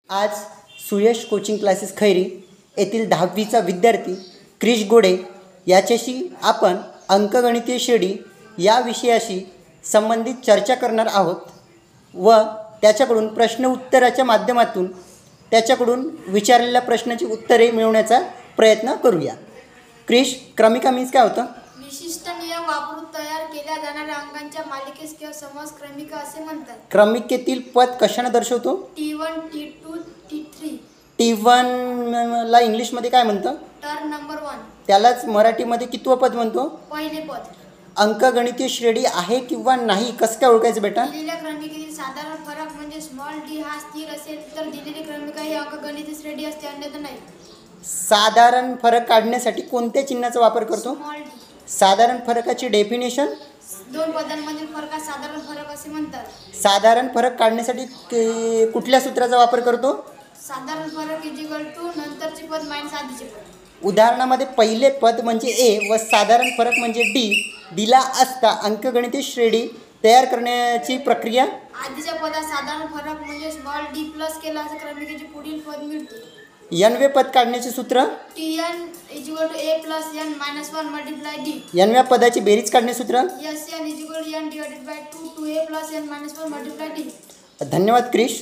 आज Suyash coaching classes Khairi येथील 10वीचा विद्यार्थी क्रिश गोडे याच्याशी आपण अंकगणितीय श्रेणी या विषयाशी संबंधित चर्चा करणार आहोत व त्याच्याकडून प्रश्न उत्तराच्या माध्यमातून त्याच्याकडून विचारलेल्या प्रश्नाची उत्तरे मिळवण्याचा प्रयत्न करूया। क्रिश, क्रमिका मीन्स काय होतं? विशिष्ट नियम वापरून तयार केल्या जाणाऱ्या अंकांच्या मालिकेस किंवा समूहास क्रमिका असे म्हणतात। क्रमिकेतील पद कशाने दर्शवतो? T1, T2, T3। T1 ला इंग्लिशमध्ये काय म्हणतं? Term number 1। त्यालाच मराठीमध्ये कितवं पद म्हणतो? पहिले पद। अंकगणितीय श्रेणी आहे किंवा नाही कसं काय ओळखायचं बेटा? दिलेल्या क्रमिकेतील साधारण फरक म्हणजे स्मॉल d हा स्थिर असेल तर दिलेली क्रमिका ही अंकगणितीय श्रेणी असते, अन्यथा नाही। साधारण फरक काढण्यासाठी कोणत्या चिन्हाचा वापर करतो? Small d। साधारण फरकाची डेफिनेशन? दोन पदांमधील फरकास साधारण फरक असे म्हणतात। साधारण फरक काढण्यासाठी कुठल्या सूत्राचा वापर करतो? साधारण फरक नंतरचे पद मायनस आधीचे पद। उदाहरणामध्ये पहिले पद म्हणजे ए व साधारण फरक म्हणजे डी दिला असता अंकगणितीय श्रेणी तयार करण्याची प्रक्रिया? आधीच्या पदात साधारण फरक म्हणजे स्मॉल d प्लस केला असं क्रमिकेचे पुढील पद मिळते। n-वे पद काढण्याचे सूत्र? Tn = a + n - 1 × d। n-व्या पदाची बेरीज काढण्याचे सूत्र? Sn = n/2 2a + n - 1 × d। धन्यवाद क्रिश।